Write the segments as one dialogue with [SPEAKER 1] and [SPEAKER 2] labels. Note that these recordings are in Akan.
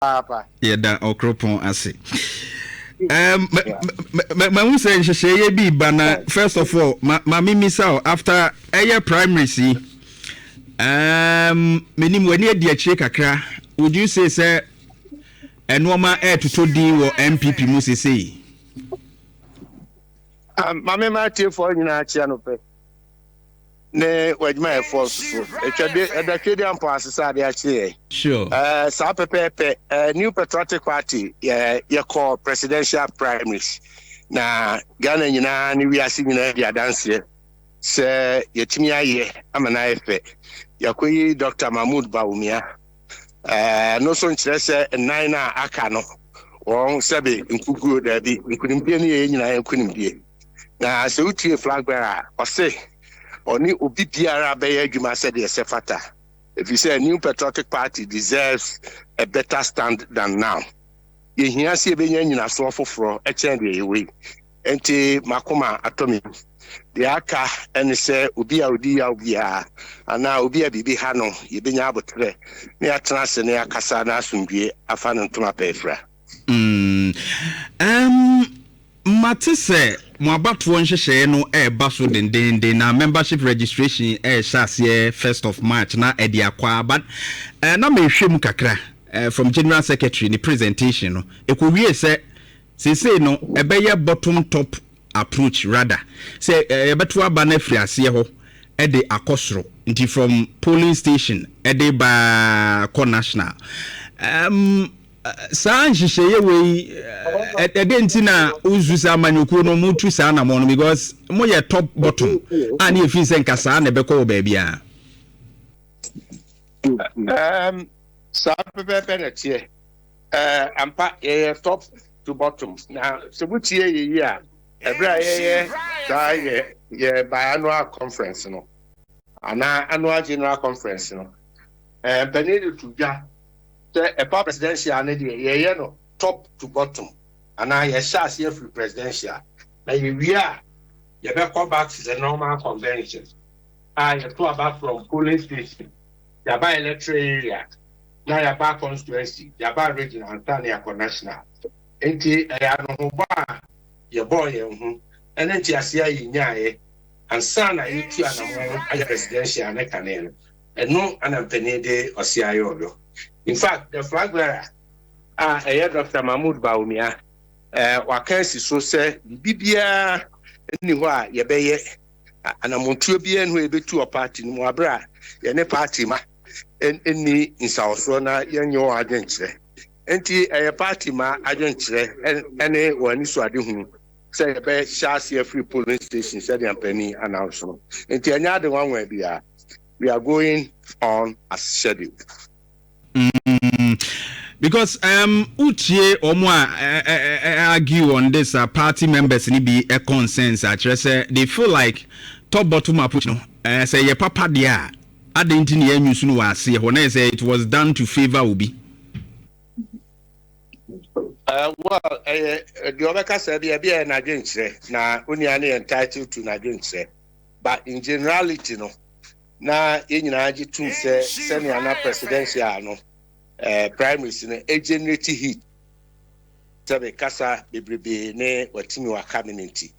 [SPEAKER 1] Papa.
[SPEAKER 2] Yeah, that okropon ase. Ma who say she be bana first of all, ma mimi sao after a primary see. Menim when you dey chie kakra, would you say enoma air to di wo MPP mu say?
[SPEAKER 1] Mama ma tie for nyina chia no pe. Ne wajma e force so. Etwade ampo asesa de achie.
[SPEAKER 2] Sure.
[SPEAKER 1] Sa pepe New Patriotic Party ye call presidential primaries. Na Ghana nyina ni wiase nyina dia dance se yetimi aye amana efe. Yakoyi Dr. Mahmoud Bawumia. No so nkyere se nine na aka no. Won sebe nkugu da bi nkunimpie ni ye nyina nkunimpie. Na se utie flag bearer ose oni obi biara be ye adwuma said the sefata. If you say a New Patriotic Party deserves a better stand than now. Ye hia se be nyina so foforo e chen de we. Enti makoma atomi. The aka and say obi odi ya obi a ana obi bibi ha no ye benya abotre ne atena se ne akasa na asumdue afa no ntoma pefra.
[SPEAKER 2] Mate say mo abato nhyehyɛ no eba so dendende na membership registration shase 1st of March na edi akwa but na me hwem kakra from general secretary ni presentation no ekowie say no ebeye bottom top approach rather say ebeto aba na free ase ho de akosoro nti from polling station de ba ko national saa nhyehyɛ we edenti na uzu sa manyoku no mutu sa na mo no because mo ye top bottom and if you say nkasa na be ko ba bia
[SPEAKER 1] sa pepe na tie ampa ye top to bottom na so butie ye a ebra ye da ye biannual conference no ana annual general conference no benedi to ja a presidential and ye no top to bottom and I shall see free presidential. Now we are you better come back to the normal convention. You talk about from polling station, you buy electoral area, now you buy constituency, you buy regional and Tanya national. And your boy, and then you see a and son, I eat you and a presidential and a canal, and no unpenny or CIO. In fact, the flag bearer, Dr. Mahmoud Bawumia, wakansi so say bibia anywhere ye beye anamontuo bia no ebetu o party no abra ye ne party ma eni insawso na yenyo adwenkyere enti party ma adwenkyere ene wani so ade hu say ye be share free polling station said the company announce no enti anya de wanwa bia we are going on as scheduled.
[SPEAKER 2] Because utie omo argue on this party members ni be a consensus actually say they feel like top bottom approach no say your papa dia adenti na yanyu no ase ho na say it was done to favor Obi.
[SPEAKER 1] Well the obeka say bia na adwenkyere na onia na entitled to na adwenkyere but in generality no na yenyina agi tum say senior na presidential no primaries in a generative heat. Sabe kasa bebrebe ne watimi wa community.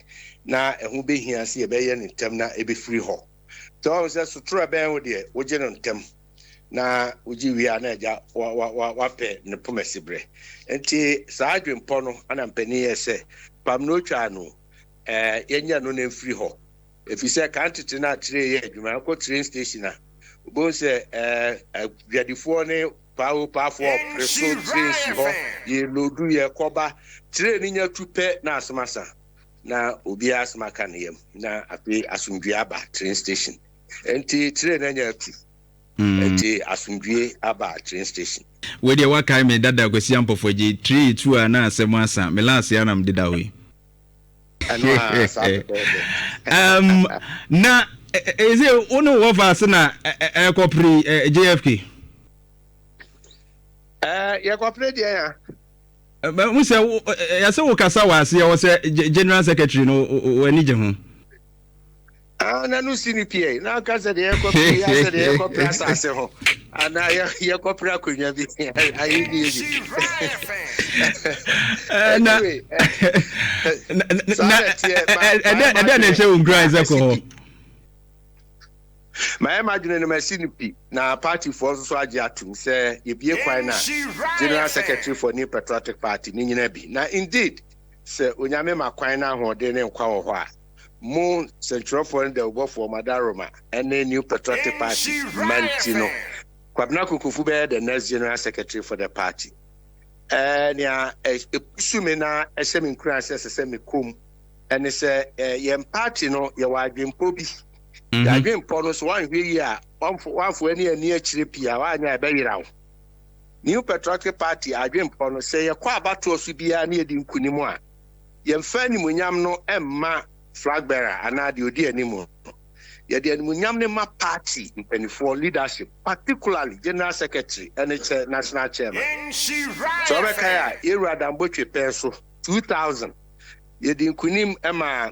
[SPEAKER 1] Na ehun be hia se ebe ye ntem na ebe free ho. So say so tro ben wo de wo je no ntem na uji wi ana ja wa pe ne pomesibre. Enti saa adwempo no ana mpani ye se pam no twa no yenya no na free ho. If you say can't na tire ye adwuma ko train station na bo se wiadifo ne power for preso train ho ye lodu ye koba train nya tupe na asmasa na obi asmaka ne yam na afi asumdue aba train station enti train nya tu enti asumdue aba train station
[SPEAKER 2] we dey wa kai me dada kwesi ampofo je 3 na asem asa me last ya na mdida we na is it ono wo fa na ekopri JFK
[SPEAKER 1] ya kopre dia ya
[SPEAKER 2] we say ya say wo kasa wa ase ya wo say general secretary no wani je ho
[SPEAKER 1] na no CNPA na ka se de copy ya se de copy asase ho ana ya copy akonya bi ayi bi anyway
[SPEAKER 2] na show grind ko
[SPEAKER 1] my imagine no CNP na party for so age atum say ye bie kwan na general secretary for New Patriotic Party ni nyina bi na indeed say onyame makwan na hode ne nkwa wo ho a Moon Central Foreign the go for Madaroma and a New Patriotic Party Mantino. Kwabna Kokofu be the next general secretary for the party. And yeah, a sumina a semi crash as a semi cum and it's a yam party no your wife in Poby. The dream bonus 1 year, one for any near Chiripia, one year very round. New Patriotic Party, I dream bonus say a quite battle to be near the Kunimua. Yam Fanny Munyam no Emma. Flag bearer and now the odi anymore. Yet the Munyamnema party in 24 leadership, particularly General Secretary and its National Chairman. So Kaya, Ira Damboche Peso, 2000. Yet the Kunim Emma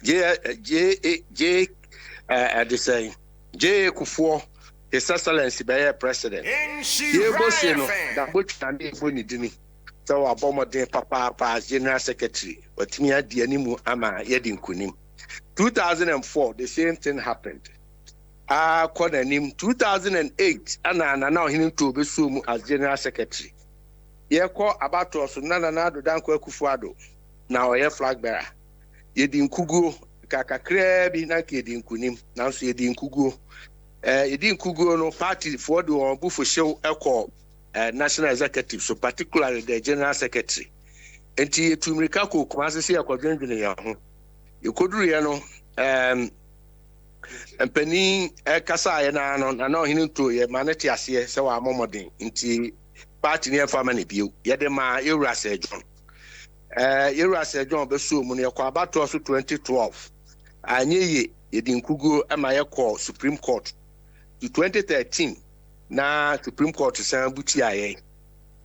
[SPEAKER 1] J. The same J. Kufuor, His Excellency by President. Yebosino, Damboche and the Bonidini. So our bomber de papa General Secretary, but me at the animu ama yedin kunim. 2004, the same thing happened. Called him 2008, and now him to be sumu as General Secretary. Ye call about us nana do danko kufuado. Now ye flag bearer. Yedin kugu kaka krebi na yedin kunim. Now so yedin kugu. Yedin kugu no party for the bufu show echo. National executive, so particularly the general secretary. And to Mirikako, Kumasi, according to the you could reano and Penny Kasa and I know him to a manati as ye, so I'm modding into party near family view. Yadema, Irasa John. Irasa John Besu, Muniaquabato 2012. I knew ye, Yedin Kugu, and my call Supreme Court to 2013. Na Supreme Court san butia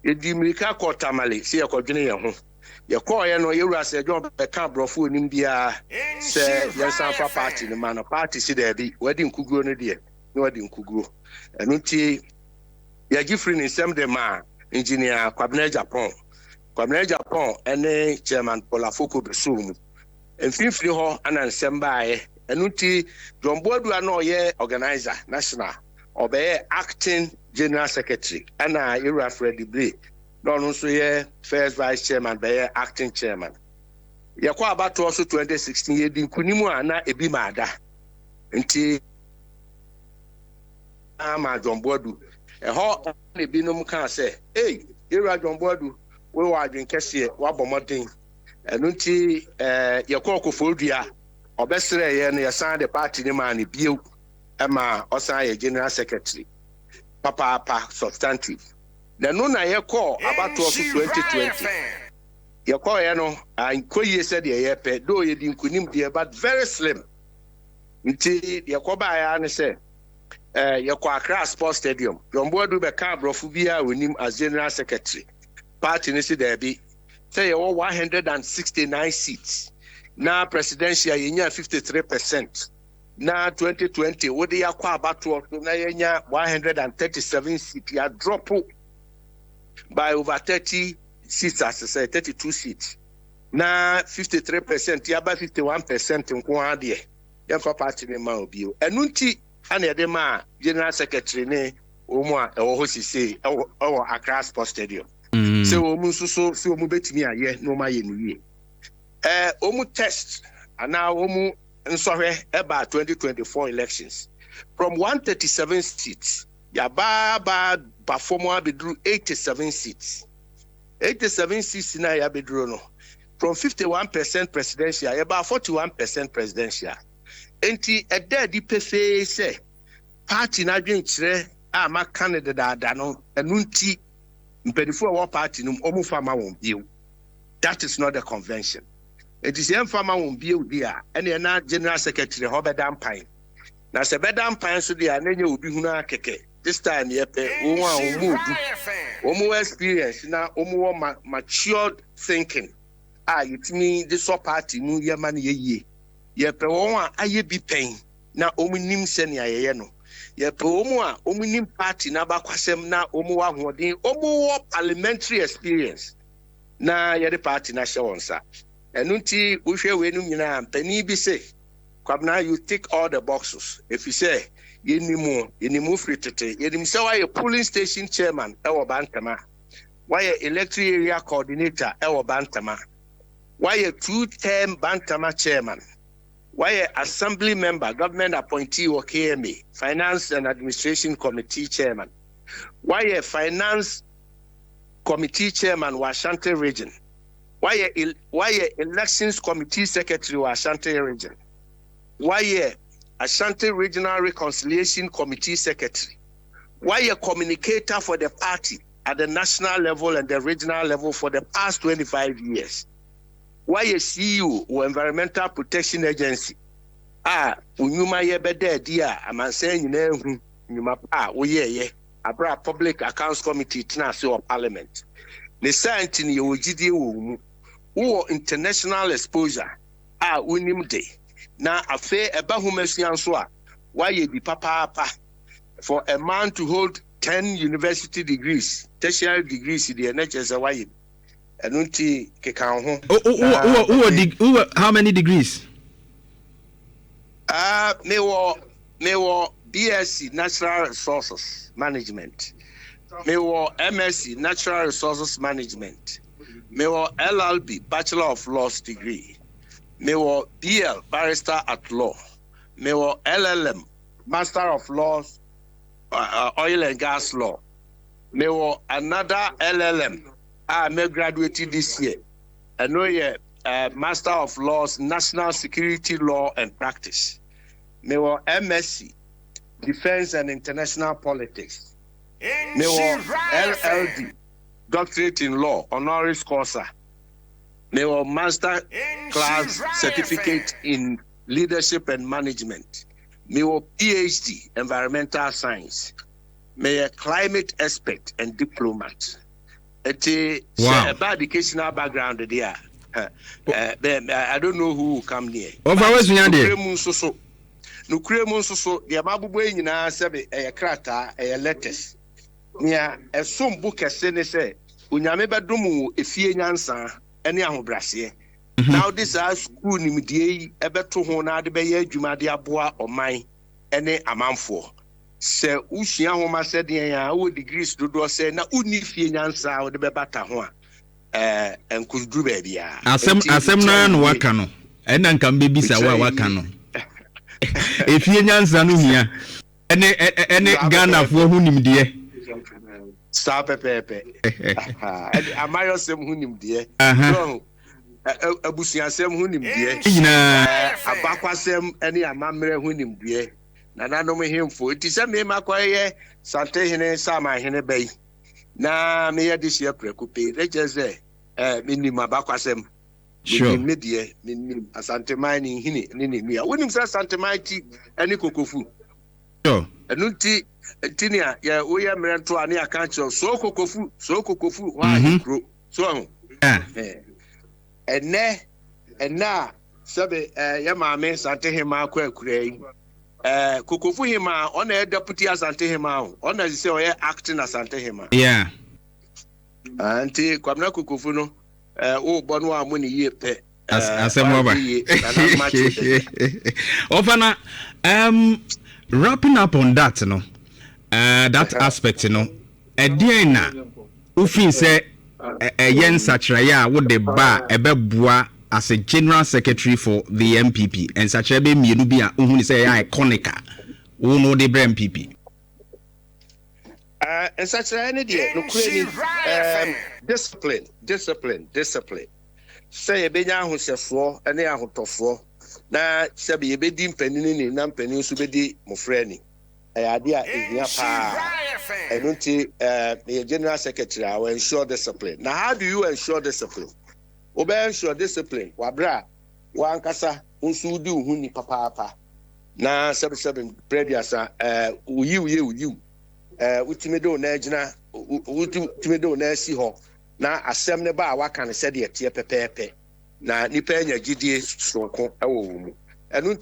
[SPEAKER 1] edi Mirika Court tamale se yakodwene ye ho ye call ye no Yewura John be ka brofo nim bia se yensan fa party ni man party si there bi wadi nkuguo no de no wadi nkuguo eno ti ye gifri ni sem de ma engineer Kwabena Japan ene chairman Polafoko Besum enfifiri ho ana nsem baaye eno ti John Boadu ana oye organizer national Obey acting general secretary and Ira Freddy Bray. No, so yeah, first vice chairman, be acting chairman. Yakwa about also 2016 year din kunimu ana ebi mada. Nti ama John Boadu. Ho na ebi no kan say, "Hey, Ira John Boadu, we wa adwen kese wa bomodin." Enu nti yakwa Kokofu dua obesere ye no yesan the party ni man biu. Emma Osa General Secretary, Papa substantive. The no na ye call about 2020. Ye call ye no, and Koye said ye pe, though ye didn't kunim dear, but very slim. Until ye call by and say, ye call Accra Sports Stadium. John Boadu be Brofubia with him as General Secretary. Party nisi there be say ye 169 seats. Now presidential ye 53%. Na 2020 wo de yakwa abato na yenya 137 seats ya drop by over 30 seats as I say 32 seats na 53% ya ba 51% nko ade ya fa party ne ma obi o enunti ana ye de ma general secretary ne omu a ewo ho sisi ewo Accra Sports Stadium se omu so se omu betimi aye no ma ye ni omu test ana omu Sorry, about 2024 elections. From 137 seats, Yaba Bafomo Abidru 87 seats. 87 seats in Abidru. No. From 51% presidential, about 41% presidential. Enti a dead DPFA say, party na drink ma candidate dano, and nunti, before war party, no fama won't be. That is not the convention. It is young farmer won't be there, and you're not general secretary, Robert Dampine. Now, se bedam pan so dia na nya obi hunu akeke. This time ye pe wo an wo mu experience na wo matured thinking. It mean this party mu ye man ye. ye pe won a aye bi pen na omunim senia ye no ye pe omu a omunim party na bakwasem na omu wa hoden omu wo parliamentary experience na ye the party na hye wonsa enu nti wo hwe we nu nyina mpani bi say Kwabna, you tick all the boxes. If you say, you free tete, you say why a polling station chairman, Ewa Bantama, why a electoral area coordinator, Ewa Bantama, why a 2-term Bantama chairman, why a assembly member, government appointee or KMA, finance and administration committee chairman, why a finance committee chairman, Ashanti region, why a elections committee secretary, Ashanti region. Why Ashanti Regional Reconciliation Committee Secretary? Why a communicator for the party at the national level and the regional level for the past 25 years? Why a CEO or Environmental Protection Agency? Unyuma ye bede dia, I'm saying you know, Abra Public Accounts Committee Tenase or Parliament. The science in your GD who international exposure unim day. Na afe eba humesian so a why be papa for a man to hold 10 university degrees, tertiary degrees in the NHS why enunti kekan
[SPEAKER 2] ho how many degrees?
[SPEAKER 1] Me wo BSc Natural Resources Management. Me wo MSc Natural Resources Management. Me wo LLB Bachelor of Laws degree. Me wo BL Barrister at Law. Me wo LLM Master of Laws Oil and Gas Law. Me wo another LLM. Me graduated this year. I know ye Master of Laws National Security Law and Practice. Me wo MSc Defense and International Politics. Me wo LLD Doctorate in Law Honoris Causa. Me wo Master Class Certificate in Leadership and Management. Me wo PhD Environmental Science. Me a climate expert and diplomat. It's a bad educational background there. I don't know who will come near. No cremun so the ababubo nyina sebe krata letters. Nia esum book ese say unyame bedum efie nyansa ene ahobrase. Now this are school nimdie ebeto ho na de beye adwuma de aboa oman ene amanfo. Se usua homa se de ya wo degrees dodo se na uni fie nyansa wo de bebata ho a enkuduru ba bia.
[SPEAKER 2] Asem na no waka no. Ena nka mbebisa wa waka no. If you nyansa no hia ene Ghana fo hunimde
[SPEAKER 1] sa pepepe amayo sem hunimde so abusuasem hunimde nyina abakwasem ene amamre hunimde na nanom hemfo ti se me makoye sante hene sama hene bai na me ye disi aprekupe rejeze minim abakwasem.
[SPEAKER 2] Sure.
[SPEAKER 1] Minim asante mining hini nini mia. Wonim sa asante mighty any kokofu.
[SPEAKER 2] Sure.
[SPEAKER 1] Enunti tinia ya oya mrento ani akancho so kokofu wa grow. So ena sabe ya maame sante hema kwa kurai. Kokofu hema ona deputy asante hema ona say oya acting asante hema.
[SPEAKER 2] Yeah.
[SPEAKER 1] Anti kwamna kokofu no bonu amuni ye pe
[SPEAKER 2] asemwa ofana wrapping up on that no that aspect no edien na ufin say yen sachiraya wo de ba ebeboa as a general secretary for the MPP and sachirabe mienu bi a uhuni say ya iconic wo no de bre MPP
[SPEAKER 1] and such any day no discipline say benya ahosefo ene ahotofo na sebe ye bedi mpanini ni na mpanini so bedi mofrani ade a ehia pa enunti the general secretary will ensure discipline. Now how do you ensure discipline? Obe ensure discipline wabra wankasa unsu di uhuni papa na sebe previous uyi ultimedo na agina ultimedo na si ho na asem ne ba waka ne se de tie pepepe na nipa nya gidie sonko ewo mu ɛno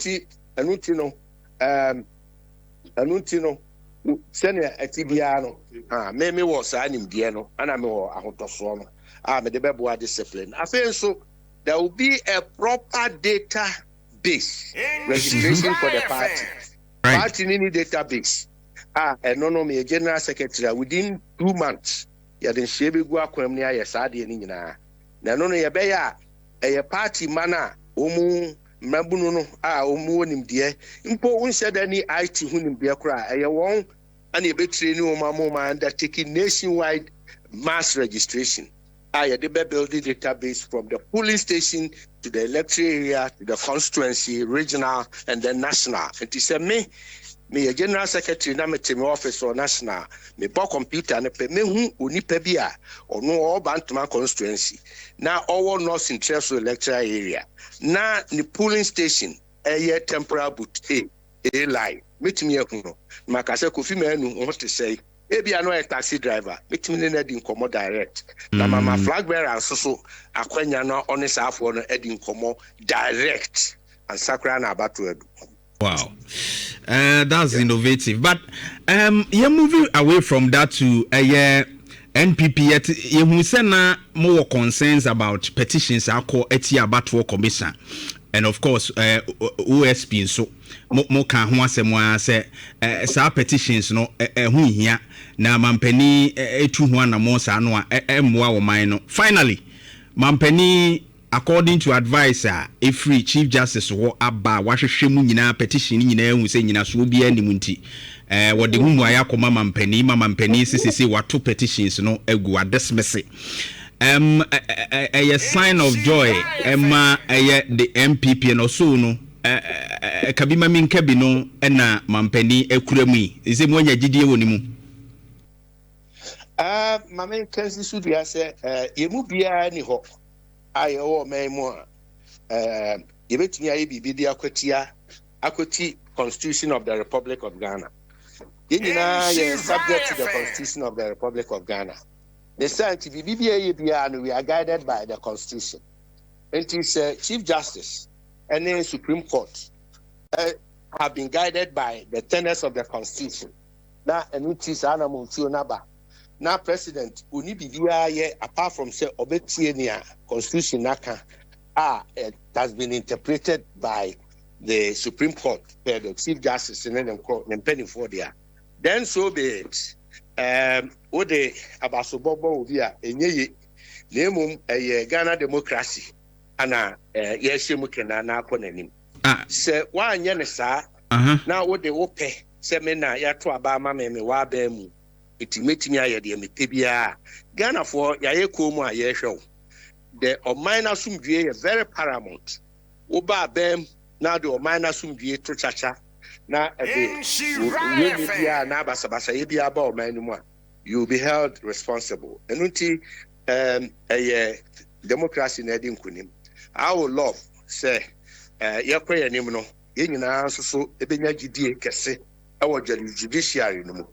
[SPEAKER 1] nti no sɛnea ɛte biara no me wɔ saa nimdeɛ no ana me wɔ ahotɔsoɔ no mede bɛboa discipline afei nso there will be a proper database registration for the party. Party need database. ɛno no me general secretary within 2 months yɛde nhyɛ bɛgu akwam ne ayɛ saa deɛ no nyinaa na ɛno no yɛbɛyɛ a ɛyɛ party man a ɔmu mmabunu no ɔmu wɔ nimdeɛ mpo wonhyɛ da ne IT ho nimdeɛ koraa ɛyɛ wɔn ana yɛbɛtire ne wɔn amoma undertaking nationwide mass registration yɛde bɛbuild the database from the polling station to the electoral area to the constituency regional and then national. Nti sɛ me a general secretary na me me office or national me bɔ computer ne pe me hu onipa bi a ɔno ɔba constituency na ɔwɔ north interest electoral area na ne polling station ɛyɛ temporal boot a line metimi ehunu no maka sɛ Kofi Manu ho te sɛ ebi ano a taxi driver metimi ne na di nkomo direct na mama flag bearer so akwanya no ɔne saafo no edi nkomo direct and sakra na abato edu.
[SPEAKER 2] Wow, that's innovative. But you're moving away from that to NPP. You say na more concerns about petitions. I call Etiabatwo Commission, and of course OSP. So more can who say sa petitions no who here na mampeni etu ho na mo sa no emwa wo man no. Finally, mampeni. According to advisor, a free Chief Justice wo aba wahwehwe mu nyina petition nyina hu se nyina so bia ni munti wode hu mu ayakoma mampani sisi wato petitions no egu adesmese a sign of joy emma the MPP no so no kabima minkabi no na mampani ekuramu ise mu anya gidie woni mu
[SPEAKER 1] mama kansi su bia se yemu bia ni ho ayo memo yebetumi ayi bibidi akwati Constitution of the Republic of Ghana. Yinina ye subject to the Constitution of the Republic of Ghana. The science bibidi we are guided by the Constitution. And it is Chief Justice and the Supreme Court have been guided by the tenets of the Constitution. Now and it is naba. Now, President, apart from say obetienia Constitution naka, it has been interpreted by the Supreme Court, the Chief Justice, and then penny for there. Then so be it. Ode abasobobo obia enye nemum Ghana democracy ana yeshemu kena na akonanim. Se wa anye ne sa na ode wope se me na yato aba ma me wa ba mu. Metimi aye de metebia Ghana for yaye komu aye hwew the omina sumdue is very paramount oba bem na the omina sumdue to chacha na Nhyira na basabasa ye bia ba omina mu you will be held responsible enunti democracy na edi nkunim I would love say yakwa yanim no ye nyina so ebenya gidie kese e wo judiciary no mu.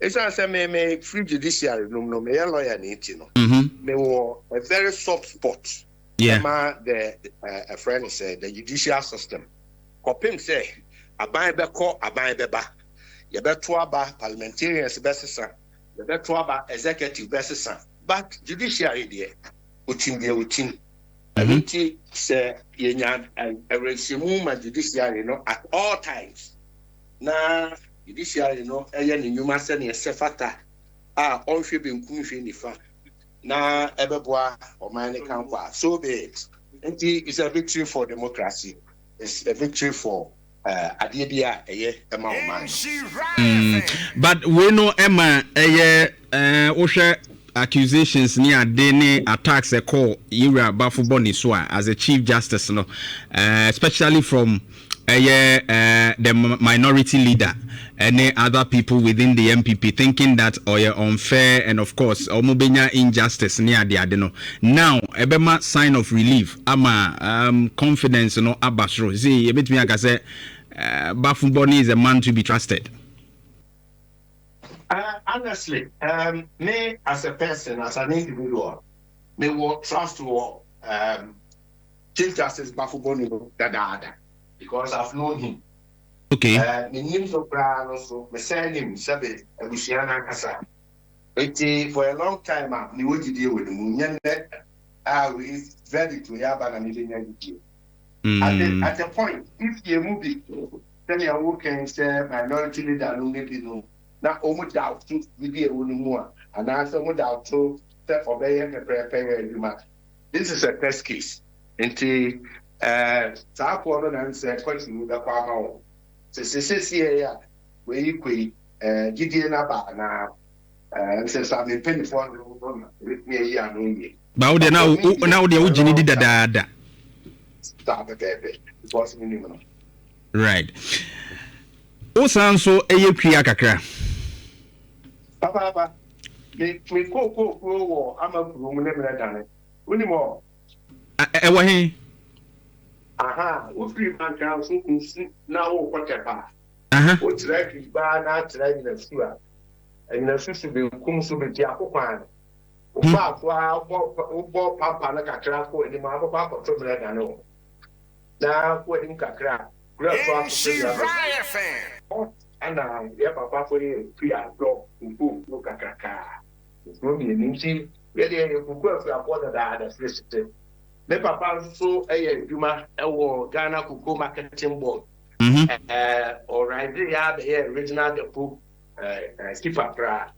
[SPEAKER 1] It's not me free judiciary no me lawyer no. Me were a very soft spot.
[SPEAKER 2] Yeah.
[SPEAKER 1] A friend said the judicial system. Kopim say aban beko aban beba. Ye beto aba parliamentarians besesa. Ye beto aba executive besesa. But judiciary there utim. Everything say ye nya a regime ma judiciary no at all times. Na judiciary no eye ne nyuma se ne sefata onhwe benkum hwe nifa na ebeboa oman ne kankwa so be it. It's a victory for democracy. It's a victory for adebia eye ema oman.
[SPEAKER 2] But we know Emma eye ohwe accusations ni ade ne attacks e call Nhyira Bafuboni so as a chief justice no especially from the minority leader and other people within the MPP thinking that unfair and of course omobenya injustice near the adeno. Now ebema sign of relief ama confidence no abasro. See ebetumi aka say Bafuboni is a man to be trusted.
[SPEAKER 1] Honestly, me as a person, as an individual, me will trust Chief Justice Bafuboni Dada. because I've known him.
[SPEAKER 2] Okay.
[SPEAKER 1] The names of Brian also, my surname, Sabe, and Luciana Casa. For a long time, I knew what you deal with him. He's ready to have an identity. At the point, if you move it, then you're working, say, minority leader, no, maybe no. Now, almost doubt to be a woman more, and I almost doubt to obey and prepare. This is a test case. Until South Portland and say, question the farmer. Since here, where you quit, Gideon about now, and since I've been paying for with me a year.
[SPEAKER 2] But now the origin did that.
[SPEAKER 1] Stop a baby. It was minimum.
[SPEAKER 2] Right. Also, so a Kia Kakra.
[SPEAKER 1] Papa, me Kokofu, I'm a room never done it. Any more? Aha, what's three man council now? Whatever. What's like bar not like in the sewer. And the sister will come to be Jacopan. Papa, like a trap for the mother, Papa, to let I know. Now, what in Kakra? Nhyira fan. And I have a papa for you, dog, who look at Kaka. It's going to be an inch, really, who works upon the other solicitor. The papa so a Juma, Ghana Cocoa Marketing Board. Or I did have the original the book, Skipper Pra.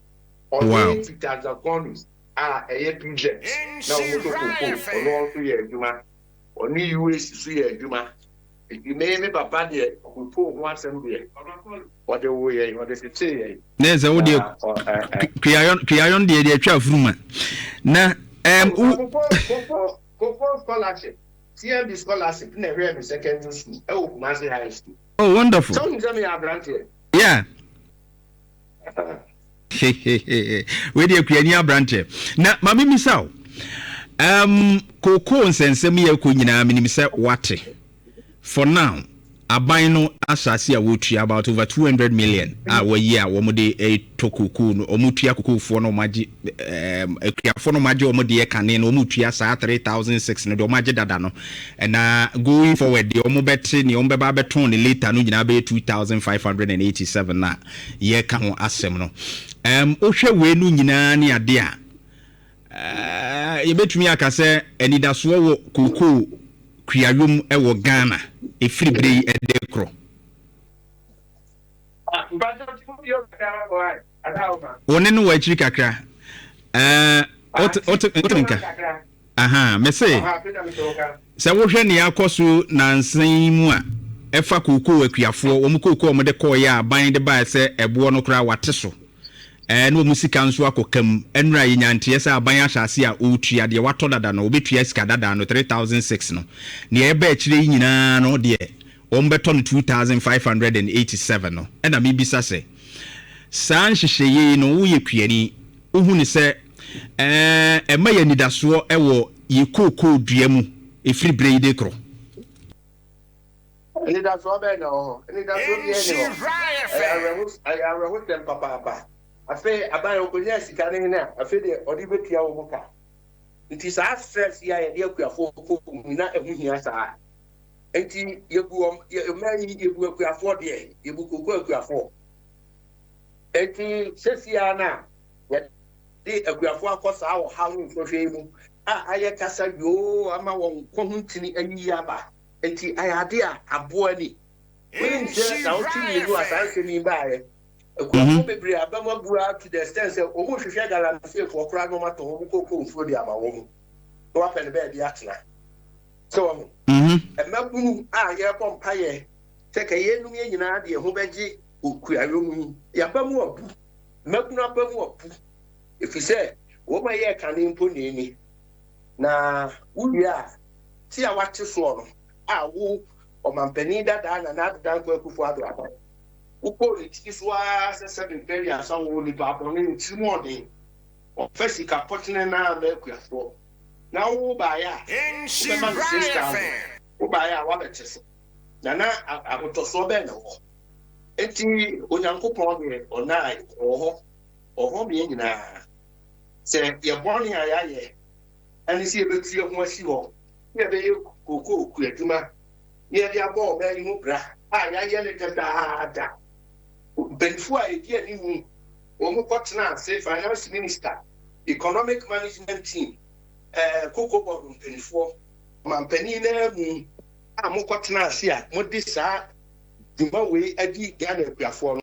[SPEAKER 1] Or 50,000 bonus. A project. Now, or 2 years, Juma. Or new US 3 years, Juma. If you may be papa there, we put once and be what the way, what does it say?
[SPEAKER 2] There's a audio Kion, the 12 room. Now,
[SPEAKER 1] Kokofu scholarship. CMB scholarship, never in secondary school. Oh, Master High School.
[SPEAKER 2] Oh, wonderful.
[SPEAKER 1] Tell me, I'm granted.
[SPEAKER 2] Yeah. Where do you create branch? Now, Mammy Missao. Coco and Sensemia Kunina, Minimisa Wate. For now, Abino Asasi Awuchi about over 200 million. Our year, Womode a Tokuku, Omutia Kuku for no Maji, for no Majo Modia Canin, Omutia Sa 3,600 Omaji Dadano. And going forward, the Omobet, the Ombebabeton, the later Nujinabe 2,587 na ye Kamo Asemno. Osha Wenu Ninani Adia. You bet me, I can say, and it does swallow Kuku. Kriayum ewo Ghana e free brei e dekro one no wa chiri kakra otenka aha me say se wo hwe ne akoso nansan mu a efa kokoo akuafo wo mu kokoo mo de koya aban de ba se ebo no kra wateso no musika nso akokam enra yinyantie se aban ahase a otua de wato dada no obetua sika dada no 3,006 no ne eba akire nyina no de ombeto no 2,587 no na mebisa se san hyehyeye no wo yekuani ohu ne se ema ya nidaso ewo ye kokoo dua mu efiri breide kro
[SPEAKER 1] nidaso be no nidaso ye no I will them papa I say about Okonia Sicani now. I feel the Odibetia Oka. It is our stress here and you are for not a Muhiasa. And you marry you work for the you work for. And says Yana, they agree for course our housing for shame. I casa yo, I'm a one continue and yaba. And I had a boy. When says out to you as answering by. To the extent of almost a for crime to Cocofu for the Amawom. Go up and bed the Atla. So, a Mabu, ya Pompire, take a yen in idea who beji, who queer Yabamu, Mabuna Bamu. If you say, what my year can input any. Now, we are. See, I watch you swallow. I will, or Mampenida dan and not done for Kufuadra. Uko is was a 7 period, some only Babylon in 2 morning. Or Fessica Potina now, for. Now, by a sister, who by our wabbits. Nana, I would to so bad. Eti, Uncle Pony or night or home in say, you're born here, and you see a bit of what you want. Yeah, they go, Kuyatuma. near the above, very mubra. I yell it da. Before I hear you, Omukotna, say finance minister, economic management team, Kokofu before, Mampenina, Amukotna, see, what this are, the way Eddie Ghana Piafon,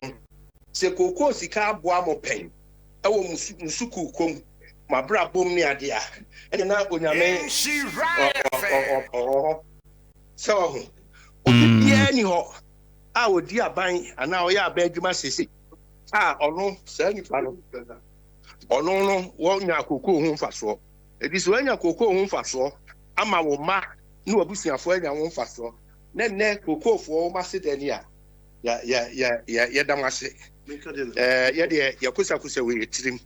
[SPEAKER 1] say Coco Sika Boamo Pen, our Musuku come, my bra boom near dear, and now when I may, so, anyhow, I would dear buying, and now we are begging my sister. Ono sɛ nipa no ɔno no wɔnya kokoo ho mfasoɔ edi so wɔnya kokoo ho mfasoɔ ama wo ma ne wabusuafoɔ anya ho mfasoɔ na nnɛ kokoofoɔ ma se dani a ya dam ase yɛ deɛ yɛkosakosa wɔ yɛtirim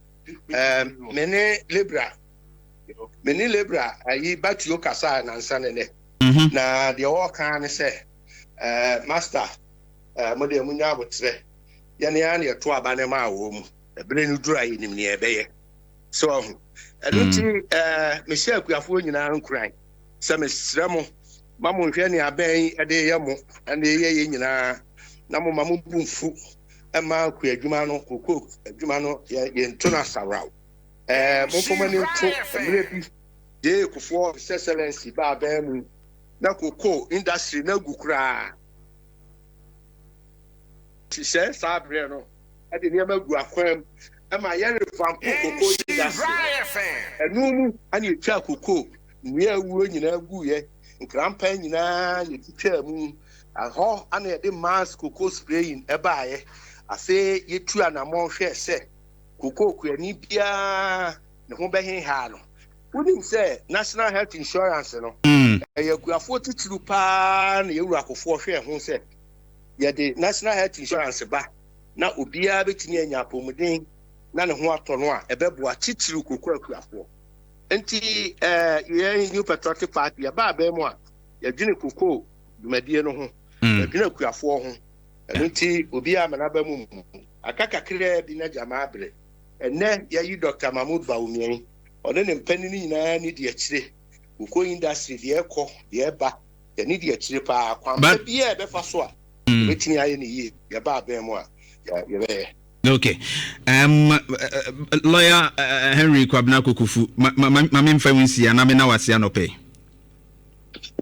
[SPEAKER 1] mene lebra ayi batuo kasa nansa ne nɛ na deɛ wɔka ne sɛ master mo deɛ munya abotrɛ yana ya to abane ma wo mu ebere nu dura yinim ne ebeye so enu ti me hye akuafo nyina nkuran se me sremo mamu hwe ne aban ede ye mo ene ye nyina na mo mamu bumfu ema ku adwuma no koko adwuma no ye nto na saraw mo foma ne to emre bi de kufo excellency ba aban mu na koko industry na gukura ti sɛ saa brɛ no ɛde nneɛma gu akwam ɛma yɛre fampo koko yi da ɛnu mu ana etwa koko nnua awuo nyinaa gu yɛ nkrampa nyinaa yɛtwitwa mu ahɔ ana yɛde mass koko spraying ɛbaayɛ afei yɛtu anamɔ hwɛ sɛ koko kuani biara ne ho bɛhenha no wonim sɛ national health insurance no ɛyɛ kuafoɔ titiri paa na yɛwura akofoɔ hwɛ ho sɛ yɛde national health insurance ba na obiara betumi anya apɔmuden na ne ho atɔ no a ɛbɛboa titiri kokɔ akuafoɔ nti yɛn new patriotic party yɛba abɛn mu a yɛdwene kokɔ dwumadie no ho yɛdwene akuafoɔ ho nti obiara mana ba mu aka kakra bi na gyama abrɛ ɛnɛ yɛyi Dr. Mahmoud Bawumia ɔne ne mpanin nyinaa ne de akyire kokɔ industry deɛ ɛkɔ deɛ ɛba yɛne de akyire paa kwan biara ɛbɛfa so a betini aye ni ye ya ba ben mo a ya be
[SPEAKER 2] okay lawyer Henry Kwabena Kokofu ma me mfa winsi ana me na wase anope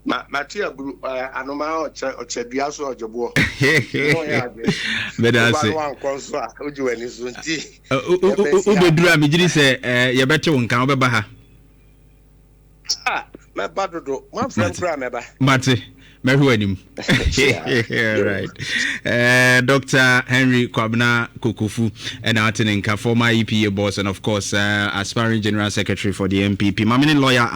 [SPEAKER 1] Matia group anoma ochedua so ojobo
[SPEAKER 2] beda se
[SPEAKER 1] wan konso a ojuwani so nti
[SPEAKER 2] ubeduru a mejiri se ye bete wo nkan obeba ha
[SPEAKER 1] me badodo man friend kra me ba
[SPEAKER 2] mate mehuanim right Dr. Henry Kwabena Kokofu and Arteninka, former EPA boss and of course aspiring general secretary for the MPP. My lawyer